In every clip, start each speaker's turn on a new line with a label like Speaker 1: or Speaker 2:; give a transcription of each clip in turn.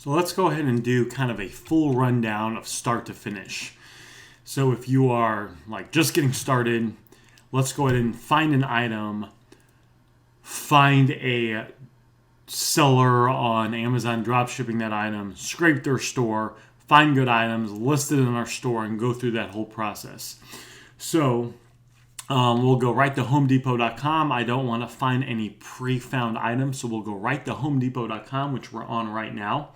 Speaker 1: So let's go ahead and do kind of a full rundown of start to finish. So if you are like just getting started, let's go ahead and find an item, find a seller on Amazon dropshipping that item, scrape their store, find good items, list it in our store, and go through that whole process. So we'll go right to homedepot.com. I don't want to find any pre-found items, so we'll go right to homedepot.com, which we're on right now.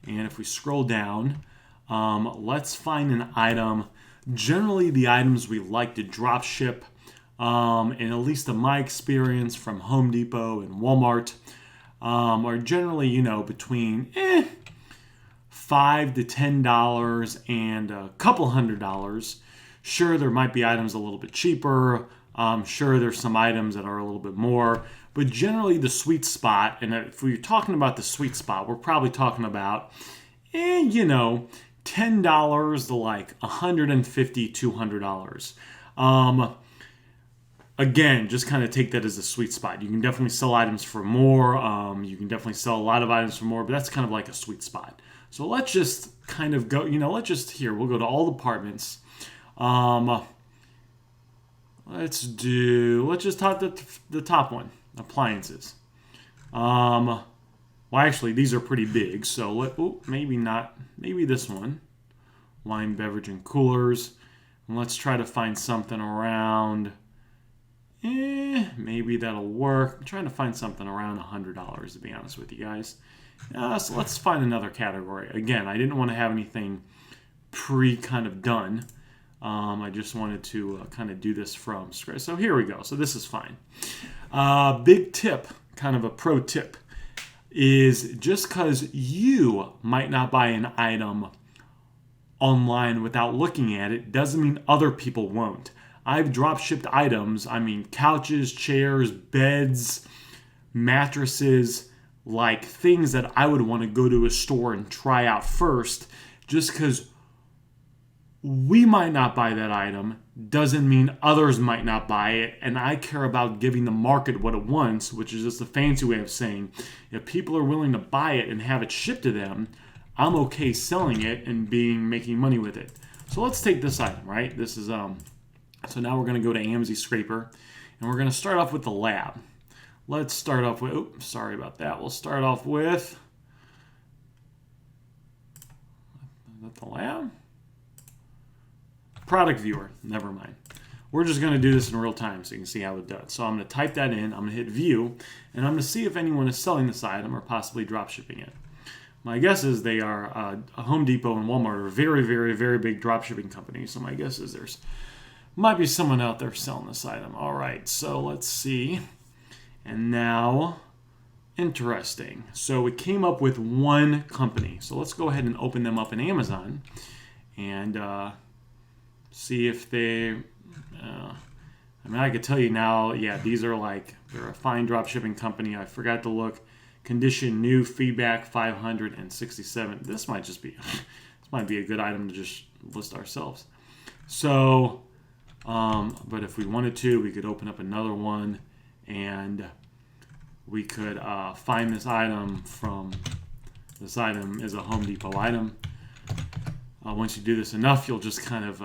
Speaker 1: And if we scroll down, let's find an item. Generally, the items we like to drop ship, and at least in my experience from Home Depot and Walmart, are generally, between $5 to $10 and a couple $100. Sure, there might be items a little bit cheaper. Sure, there's some items that are a little bit more. But generally, the sweet spot, and if we're talking about the sweet spot, we're probably talking about, $10 to like $150, $200. Again, just kind of take that as a sweet spot. You can definitely sell items for more. You can definitely sell a lot of items for more, but that's kind of like a sweet spot. So let's just kind of go, we'll go to all departments. Let's just talk the top one, appliances. Well, actually, these are pretty big, so maybe not, maybe this one, wine, beverage, and coolers. And let's try to find something around, maybe that'll work. I'm trying to find something around $100, to be honest with you guys. So let's find another category. Again, I didn't want to have anything kind of done. I just wanted to kind of do this from scratch. So here we go. So this is fine. Big tip, kind of a pro tip, is just because you might not buy an item online without looking at it doesn't mean other people won't. I've drop shipped items, couches, chairs, beds, mattresses, like things that I would want to go to a store and try out first, just because we might not buy that item doesn't mean others might not buy it. And I care about giving the market what it wants, which is just a fancy way of saying if people are willing to buy it and have it shipped to them, I'm okay selling it and making money with it. So let's take this item, right? This is so now we're going to go to Amz-Scraper, and we're going to start off with the lab. Let's start off with, sorry about that. We'll start off with the lab. Product viewer, never mind. We're just going to do this in real time so you can see how it does. So I'm going to type that in, I'm going to hit view, and I'm going to see if anyone is selling this item or possibly drop shipping it. My guess is they are, Home Depot and Walmart are very, very, very big drop shipping companies. So my guess is there's might be someone out there selling this item. All right, so let's see. And now, interesting. So we came up with one company. So let's go ahead and open them up in Amazon and see if they, I could tell you now, yeah, these are they're a fine drop shipping company. I forgot to look. Condition new, feedback 567. This might be a good item to just list ourselves. So, but if we wanted to, we could open up another one and we could find this item this item is a Home Depot item. Once you do this enough, you'll just kind of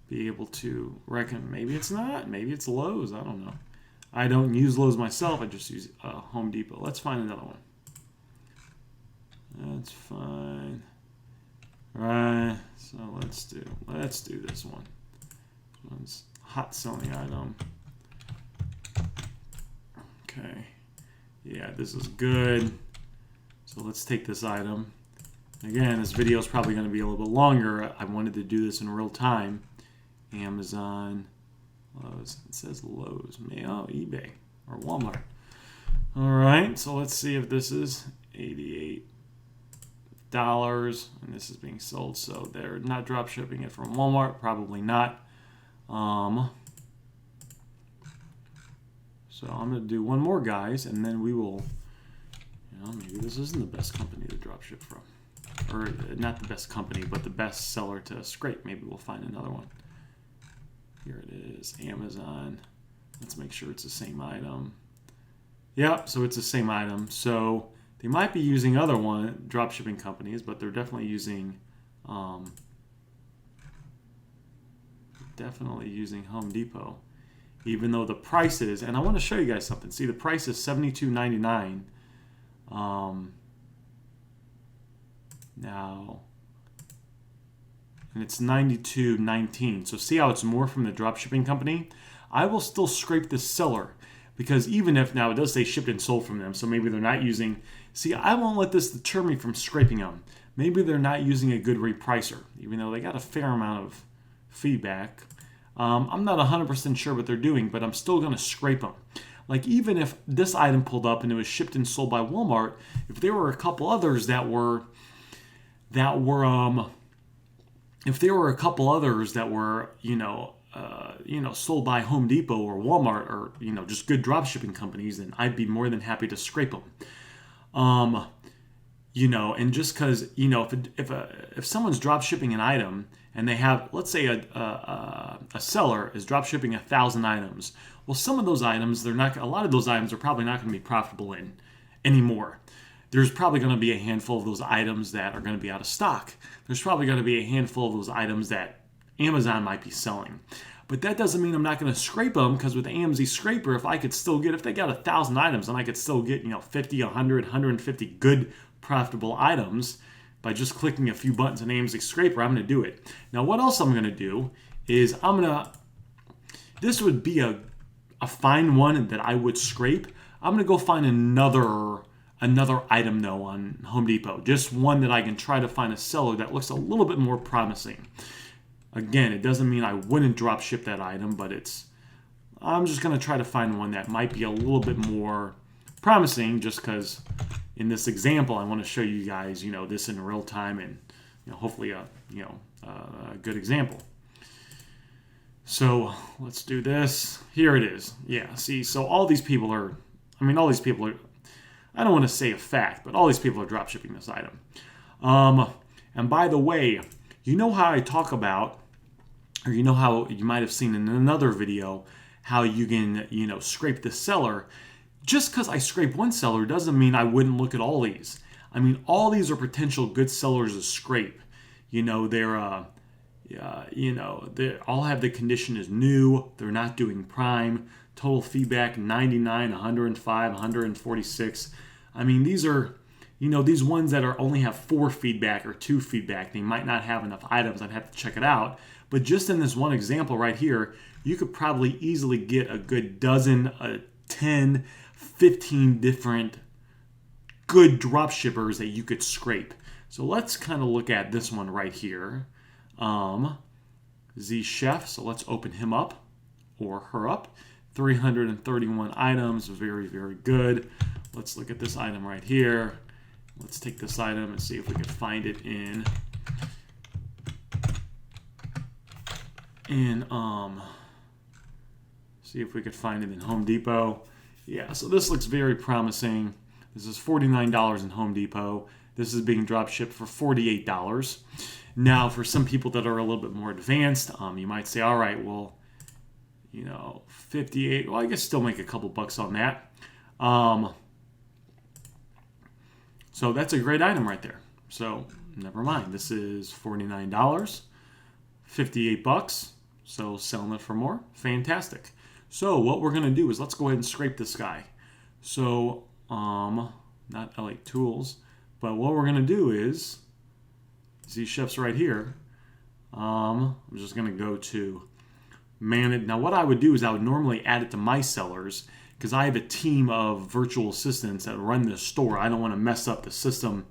Speaker 1: be able to reckon maybe it's not, maybe it's Lowe's. I don't know. I don't use Lowe's myself. I just use Home Depot. Let's find another one. That's fine. All right. So let's do this one. This one's hot selling item. Okay. Yeah, this is good. So let's take this item. Again, this video is probably going to be a little bit longer. I wanted to do this in real time. Amazon, Lowe's. It says Lowe's. Oh, eBay or Walmart. All right. So let's see if this is $88. And this is being sold. So they're not drop shipping it from Walmart. Probably not. So I'm going to do one more, guys, and then we will, maybe this isn't the best company to drop ship from. Or not the best company, but the best seller to scrape. Maybe we'll find another one. Here it is, Amazon. Let's make sure it's the same item. Yeah, so it's the same item. So they might be using other drop shipping companies, but they're um, definitely using Home Depot. Even though the price is, and I want to show you guys something. See, the price is $72.99. Now, and it's $92.19. So see how it's more from the dropshipping company? I will still scrape the seller because even if now it does say shipped and sold from them, so maybe they're not using. See, I won't let this deter me from scraping them. Maybe they're not using a good repricer, even though they got a fair amount of feedback. I'm not 100% sure what they're doing, but I'm still going to scrape them. Like even if this item pulled up and it was shipped and sold by Walmart, if there were a couple others if there were a couple others that were, sold by Home Depot or Walmart or, just good drop shipping companies, then I'd be more than happy to scrape them. And just because, if someone's drop shipping an item and they have, let's say a seller is drop shipping 1,000 items. Well, some of those items, a lot of those items are probably not going to be profitable anymore. There's probably going to be a handful of those items that are going to be out of stock. There's probably going to be a handful of those items that Amazon might be selling. But that doesn't mean I'm not going to scrape them, because with the Amz-Scraper, if they got 1,000 items and I could still get 50, 100, 150 good profitable items by just clicking a few buttons in Amz-Scraper, I'm going to do it. Now, what else I'm going to do is this would be a fine one that I would scrape. I'm going to go find another item though on Home Depot, just one that I can try to find a seller that looks a little bit more promising. Again, it doesn't mean I wouldn't drop ship that item, but I'm just going to try to find one that might be a little bit more promising, just because in this example I want to show you guys this in real time, and hopefully a good example. So let's do this. Here it is. Yeah, see, so all these people are, I don't want to say a fact, but all these people are drop shipping this item. And by the way, how I talk about, or how you might have seen in another video, how you can, scrape the seller. Just because I scrape one seller doesn't mean I wouldn't look at all these. All these are potential good sellers to scrape. They're they all have the condition as new. They're not doing prime. Total feedback 99, 105, 146. These are, these ones that only have 4 feedback or 2 feedback. They might not have enough items. I'd have to check it out. But just in this one example right here, you could probably easily get a good dozen, 10, 15 different good drop shippers that you could scrape. So let's kind of look at this one right here. Z Chef. So let's open him up or her up. 331 items. Very, very good. Let's look at this item right here. Let's take this item and see if we can find it in see if we could find it in Home Depot. Yeah, so this looks very promising. This is $49 in Home Depot. This is being drop shipped for $48. Now, for some people that are a little bit more advanced, you might say, all right, well, 58. Well, I guess still make a couple bucks on that. So that's a great item right there. So never mind. This is $49, 58 bucks. So selling it for more. Fantastic. So what we're going to do is let's go ahead and scrape this guy. So, not Elite Tools, but what we're going to do is, Z Chef's right here. I'm just going to go to manage. Now what I would do is I would normally add it to my sellers, because I have a team of virtual assistants that run this store. I don't want to mess up the system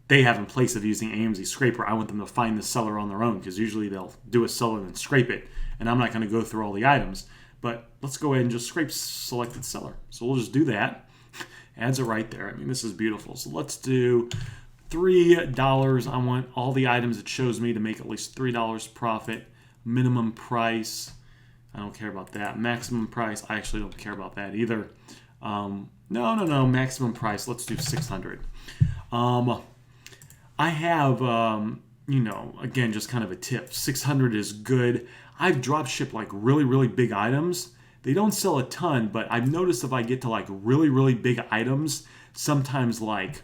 Speaker 1: they have in place of using Amz-Scraper. I want them to find the seller on their own, because usually they'll do a seller and scrape it, and I'm not going to go through all the items. But let's go ahead and just scrape selected seller. So we'll just do that. Adds it right there. This is beautiful. So let's do $3. I want all the items it shows me to make at least $3 profit. Minimum price, I don't care about that. Maximum price, I actually don't care about that either. No. Maximum price, let's do 600. I have, again, just kind of a tip. 600 is good. I've drop shipped like really, really big items They don't sell a ton, but I've noticed if I get to like really, really big items, sometimes like,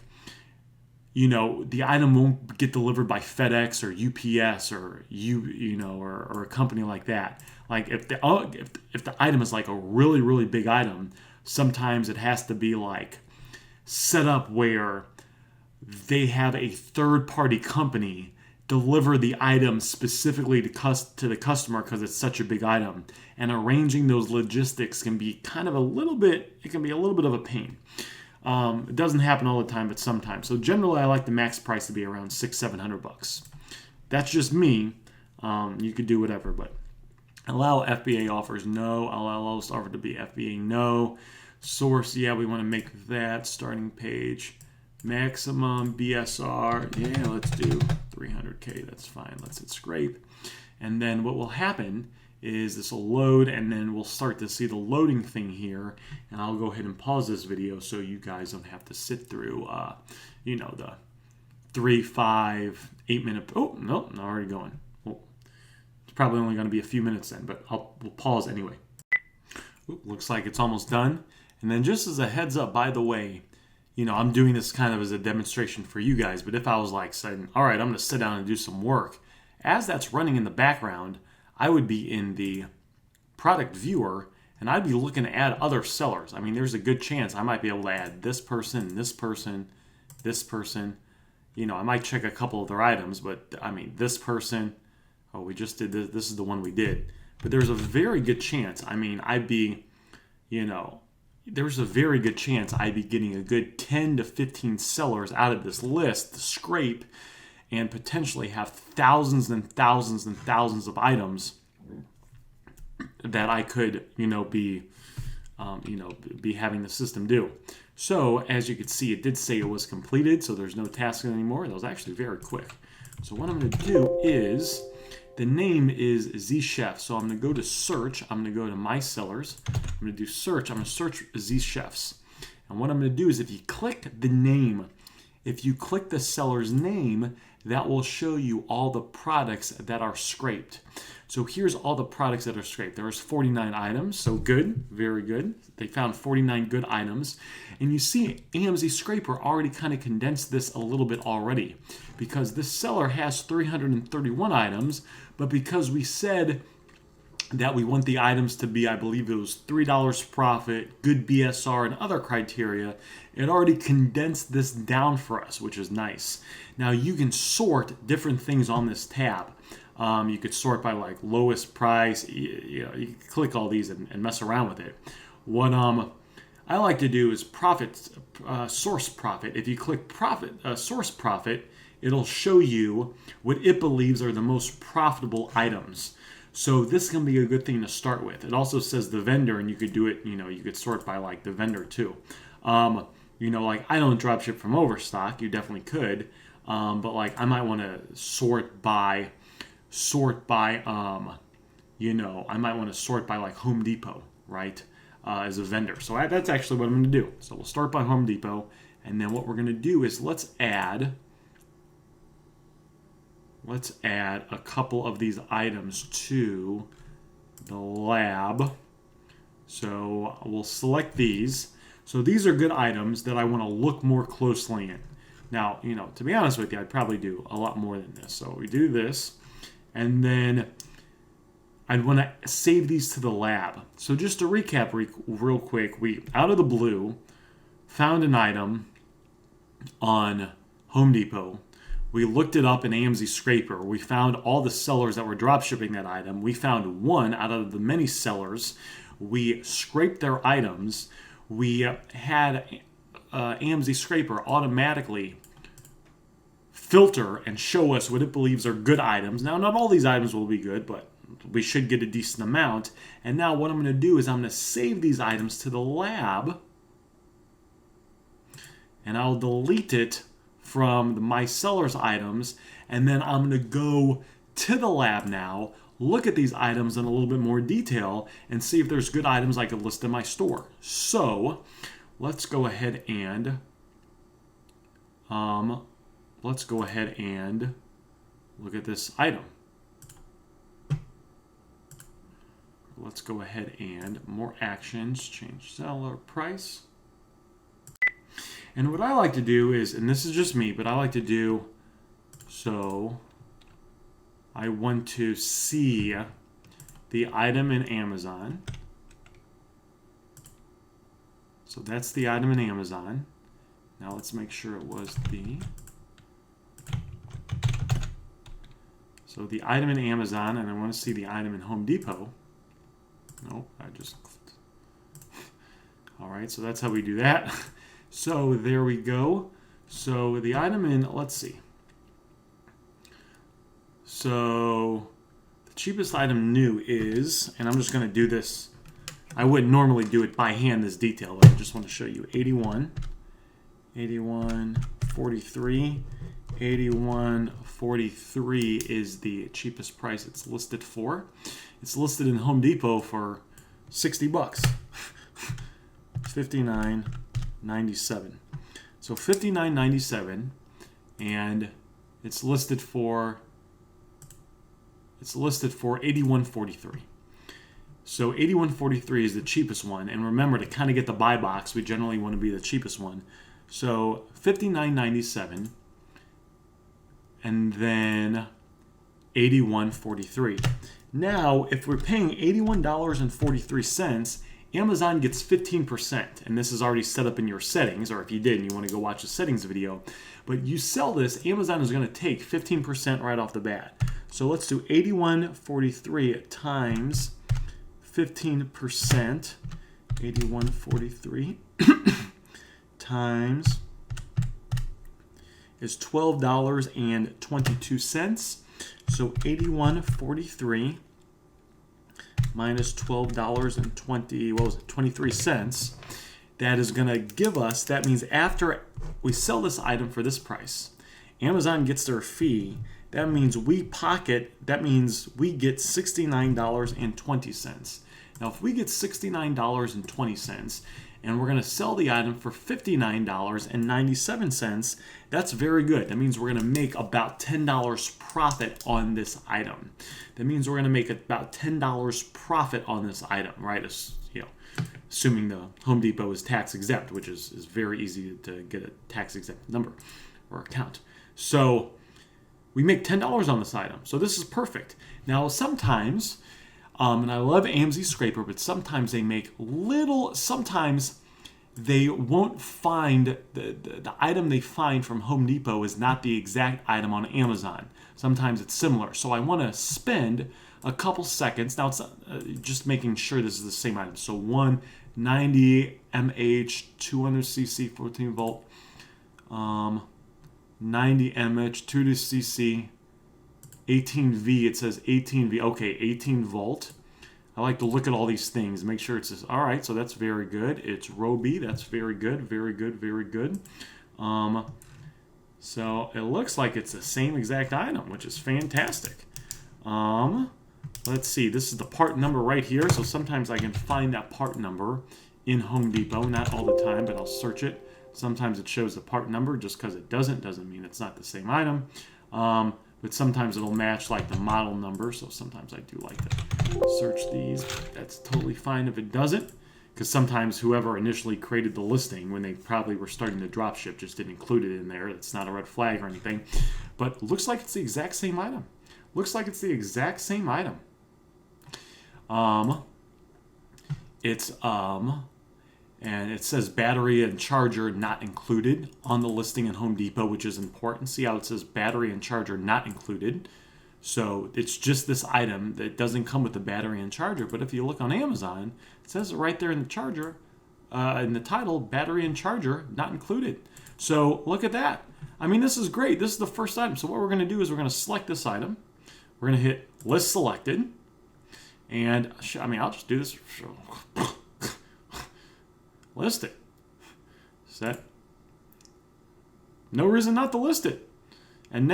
Speaker 1: the item won't get delivered by FedEx or UPS or or a company like that. Like if the item is like a really, really big item, sometimes it has to be like set up where they have a third-party company deliver the item specifically to the customer because it's such a big item. And arranging those logistics can be kind of a little bit of a pain. It doesn't happen all the time, but sometimes. So generally, I like the max price to be around $600-700. That's just me. You could do whatever, but allow FBA offers no. Allow lowest offer to be FBA no. Source, yeah, we want to make that starting page. Maximum BSR, yeah, let's do 300K. That's fine. Let's hit scrape, and then what will happen is this will load, and then we'll start to see the loading thing here. And I'll go ahead and pause this video so you guys don't have to sit through, the 3, 5, 8 minute. Oh no, I'm already going. Well, it's probably only going to be a few minutes then, but we'll pause anyway. Ooh, looks like it's almost done. And then just as a heads up, by the way, I'm doing this kind of as a demonstration for you guys. But if I was like saying, all right, I'm going to sit down and do some work, as that's running in the background, I would be in the product viewer, and I'd be looking to add other sellers. I mean, there's a good chance I might be able to add this person, this person, this person. I might check a couple of their items, but I mean, this person, oh, we just did this. This is the one we did. But there's a very good chance, there's a very good chance I'd be getting a good 10 to 15 sellers out of this list to scrape and potentially have thousands and thousands and thousands of items that I could, be having the system do. So as you can see, it did say it was completed, so there's no task anymore. That was actually very quick. So what I'm going to do is, the name is Z Chef. So I'm going to go to search. I'm going to go to my sellers. I'm going to do search. I'm going to search Z Chefs. And what I'm going to do is if you click the name, if you click the seller's name, that will show you all the products that are scraped. So here's all the products that are scraped. There's 49 items, so good, very good. They found 49 good items. And you see Amz-Scraper already kind of condensed this a little bit already, because this seller has 331 items, but because we said that we want the items to be, I believe it was $3 profit, good BSR, and other criteria, it already condensed this down for us, which is nice. Now you can sort different things on this tab. You could sort by like lowest price. You can click all these and mess around with it. What I like to do is profit, source profit. If you click profit, source profit, it'll show you what it believes are the most profitable items. So this can be a good thing to start with. It also says the vendor, and you could do it, you could sort by like the vendor too. Like I don't drop ship from Overstock. You definitely could. But like I might want to sort by, I might want to sort by like Home Depot, right? As a vendor. So that's actually what I'm going to do. So we'll start by Home Depot. And then what we're going to do is let's add a couple of these items to the lab. So we'll select these. So these are good items that I want to look more closely in. Now, to be honest with you, I'd probably do a lot more than this. So we do this, and then I'd want to save these to the lab. So just to recap real quick, we, out of the blue, found an item on Home Depot. We looked it up in Amz-Scraper. We found all the sellers that were drop shipping that item. We found one out of the many sellers. We scraped their items. We had Amz-Scraper automatically filter and show us what it believes are good items. Now, not all these items will be good, but we should get a decent amount. And now what I'm going to do is I'm going to save these items to the lab, and I'll delete it from my seller's items, and then I'm going to go to the lab now, look at these items in a little bit more detail, and see if there's good items I could list in my store. So let's go ahead and look at this item. let's go ahead and more actions, change seller price. And what I like to do is, and this is just me, but I like to do, so I want to see the item in Amazon. So that's the item in Amazon. Now let's make sure it was the, so the item in Amazon, and I want to see the item in Home Depot. Nope, I just, all right, so that's how we do that. So there we go. So the item in, let's see. So the cheapest item new is, and I'm just going to do this. I wouldn't normally do it by hand, this detail, but I just want to show you 81.43. 81.43 is the cheapest price it's listed for. It's listed in Home Depot for 60 bucks. 59.97. So 59.97, and it's listed for 81.43. So 81.43 is the cheapest one, and remember, to kind of get the buy box, we generally want to be the cheapest one. So 59.97, and then 81.43. Now, if we're paying $81.43, Amazon gets 15%, and this is already set up in your settings, or if you did and you want to go watch the settings video. But you sell this, Amazon is going to take 15% right off the bat. So let's do 81.43 times 15%. 81.43 times is $12.22. So 81.43 minus $12.23. That is going to give us, that means after we sell this item for this price, Amazon gets their fee. That means we pocket, that means we get $69.20. Now, if we get $69.20 and we're going to sell the item for $59.97, that's very good. That means we're going to make about $10 profit on this item. That means we're going to make about $10 profit on this item, right? Assuming the Home Depot is tax exempt, which is very easy to get a tax exempt number or account. So we make $10 on this item. So this is perfect. Now, sometimes, and I love Amz-Scraper, but sometimes they make sometimes they won't find, the item they find from Home Depot is not the exact item on Amazon. Sometimes it's similar. So I want to spend a couple seconds. Now it's just making sure this is the same item. So 190 mAh, 200 cc, 14 volt, 90 mAh, 200 cc, 18V. It says 18V. Okay, 18 volt. I like to look at all these things, make sure it's all right. So that's very good. It's row B. That's very good, very good, very good. So it looks like it's the same exact item, which is fantastic. Let's see. This is the part number right here. So sometimes I can find that part number in Home Depot. Not all the time, but I'll search it. Sometimes it shows the part number. Just because it doesn't mean it's not the same item. But sometimes it'll match like the model number. So sometimes I do like to search these. That's totally fine if it doesn't, because sometimes whoever initially created the listing when they probably were starting to drop ship just didn't include it in there. It's not a red flag or anything. But looks like it's the exact same item. Looks like it's the exact same item. And it says battery and charger not included on the listing in Home Depot, which is important. See how it says battery and charger not included. So it's just this item that doesn't come with the battery and charger. But if you look on Amazon, it says it right there in the charger, in the title, battery and charger not included. So look at that. I mean, this is great. This is the first item. So what we're going to do is we're going to select this item. We're going to hit list selected. And I mean, I'll just do this. List it. Set. No reason not to list it. And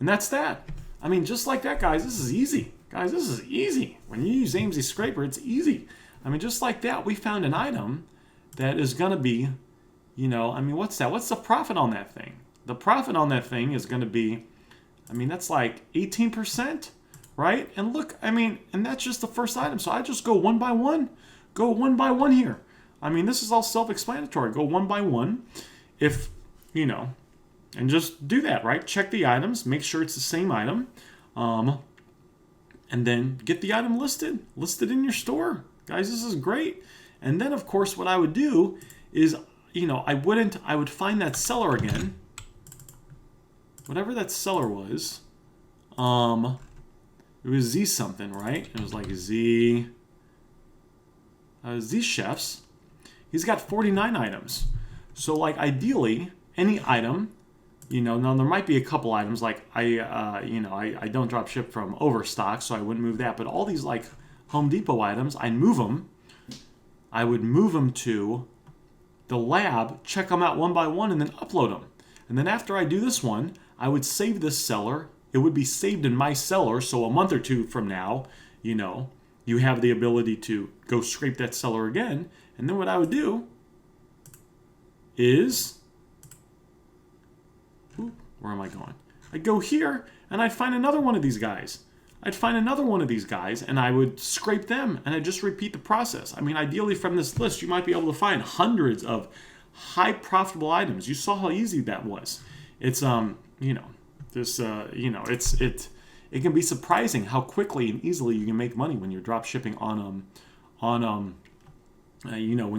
Speaker 1: that's that. I mean, just like that, guys, this is easy. Guys, this is easy. When you use Amz-Scraper, it's easy. I mean, just like that, we found an item that is going to be, I mean, what's that? What's the profit on that thing? The profit on that thing is going to be, I mean, that's like 18%, right? And look, I mean, and that's just the first item. So I just go one by one, here. I mean, this is all self-explanatory. Go one by one. If, you know, and just do that, right? Check the items, make sure it's the same item, and then get the item listed in your store. Guys, this is great. And then, of course, what I would do is, I would find that seller again, whatever that seller was. It was Z something, right? It was like Z Chefs. He's got 49 items. So, like, ideally, any item, now there might be a couple items, like I don't drop ship from overstock, so I wouldn't move that. But all these, like, Home Depot items, I'd move them. I would move them to the lab, check them out one by one, and then upload them. And then after I do this one, I would save this seller. It would be saved in my seller, so a month or two from now, you have the ability to go scrape that seller again. And then what I would do is, where am I going? I'd go here, and I'd find another one of these guys. And I would scrape them, and I'd just repeat the process. I mean, ideally from this list, you might be able to find hundreds of high profitable items. You saw how easy that was. It's, it can be surprising how quickly and easily you can make money when you're drop shipping when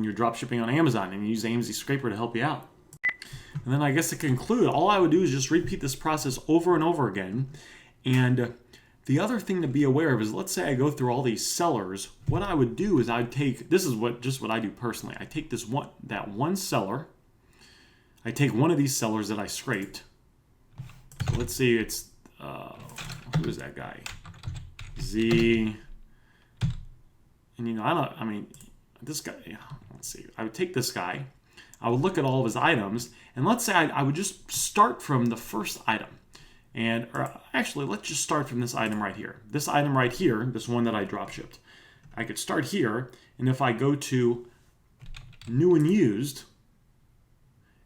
Speaker 1: you're drop shipping on Amazon and you use Amz-Scraper to help you out. And then I guess to conclude, all I would do is just repeat this process over and over again. And the other thing to be aware of is, let's say I go through all these sellers. What I would do is what I do personally. I take that one seller. I take one of these sellers that I scraped. So let's see, it's who is that guy? Z. And this guy. Yeah, let's see. I would take this guy. I would look at all of his items, and let's say I would just start from the first item. Actually, let's just start from this item right here. This item right here, this one that I drop shipped. I could start here, and if I go to new and used,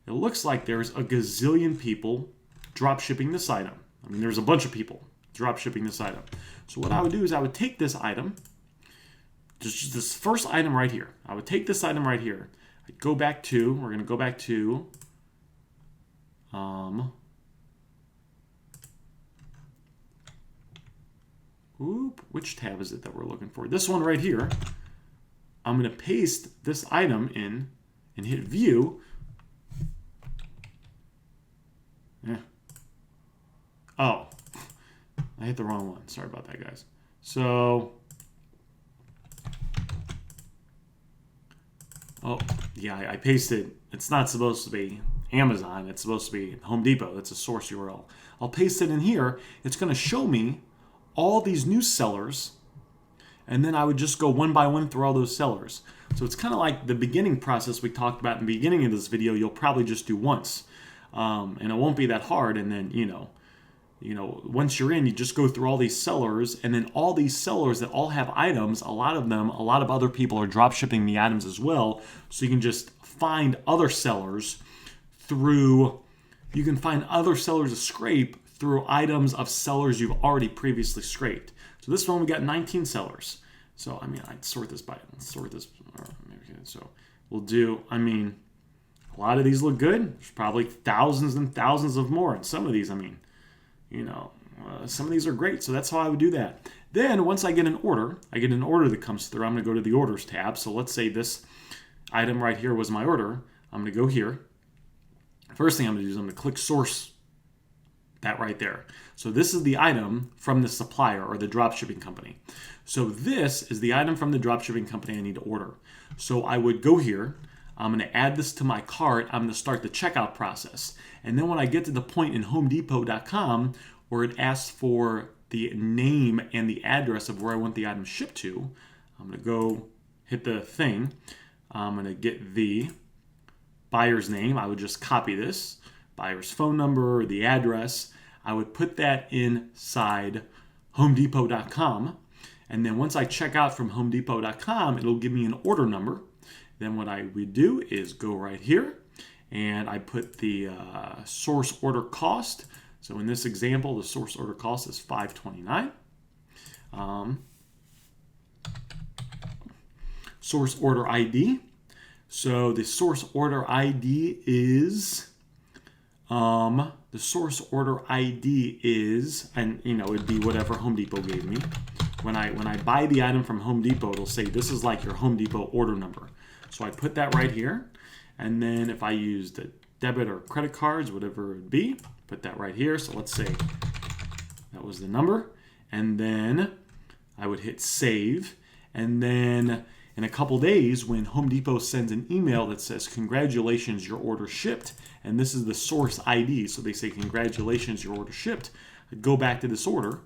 Speaker 1: it looks like there's a gazillion people drop shipping this item. I mean, there's a bunch of people drop shipping this item. So what I would do is I would take this item, just this first item right here. I would take this item right here. I'd go back to, we're going to go back to, which tab is it that we're looking for? This one right here. I'm going to paste this item in and hit view. Yeah. Oh, I hit the wrong one. Sorry about that, guys. So, oh, yeah, I pasted. It's not supposed to be Amazon. It's supposed to be Home Depot. That's a source URL. I'll paste it in here. It's going to show me all these new sellers, and then I would just go one by one through all those sellers. So it's kind of like the beginning process we talked about in the beginning of this video. You'll probably just do once, and it won't be that hard. And then once you're in, you just go through all these sellers, and then all these sellers that all have items. A lot of other people are drop shipping the items as well. So you can just find other sellers through. You can find other sellers to scrape through items of sellers you've already previously scraped. So this one we got 19 sellers. So I'd sort this by, so we'll do, a lot of these look good. There's probably thousands and thousands of more. And some of these, some of these are great. So that's how I would do that. Then once I get an order that comes through, I'm going to go to the orders tab. So let's say this item right here was my order. I'm going to go here. First thing I'm going to do is I'm going to click source. That right there. So this is the item from the supplier or the dropshipping company. So this is the item from the dropshipping company I need to order. So I would go here. I'm going to add this to my cart. I'm going to start the checkout process. And then when I get to the point in homedepot.com where it asks for the name and the address of where I want the item shipped to, I'm going to go hit the thing. I'm going to get the buyer's name. I would just copy this. Buyer's phone number, the address. I would put that inside homedepot.com. And then once I check out from homedepot.com, it'll give me an order number. Then what I would do is go right here and I put the source order cost. So in this example, the source order cost is $5.29. Source order ID. So the source order ID is and it'd be whatever Home Depot gave me. When I buy the item from Home Depot, it'll say this is like your Home Depot order number. So I put that right here, and then if I used a debit or credit cards, whatever it would be, put that right here. So let's say that was the number, and then I would hit save, and then in a couple days, when Home Depot sends an email that says, congratulations, your order shipped, and this is the source ID, so they say, congratulations, your order shipped, I'd go back to this order,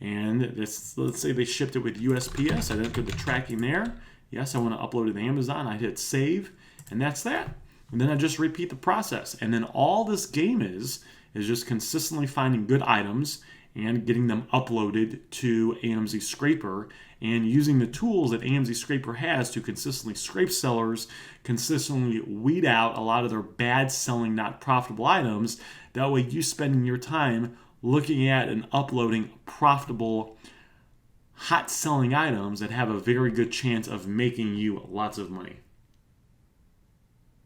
Speaker 1: and let's say they shipped it with USPS. I'd enter the tracking there. Yes, I want to upload it to Amazon. I'd hit save, and that's that. And then I just repeat the process. And then all this game is just consistently finding good items and getting them uploaded to Amz-Scraper and using the tools that Amz-Scraper has to consistently scrape sellers, consistently weed out a lot of their bad selling, not profitable items. That way you spending your time looking at and uploading profitable, hot selling items that have a very good chance of making you lots of money.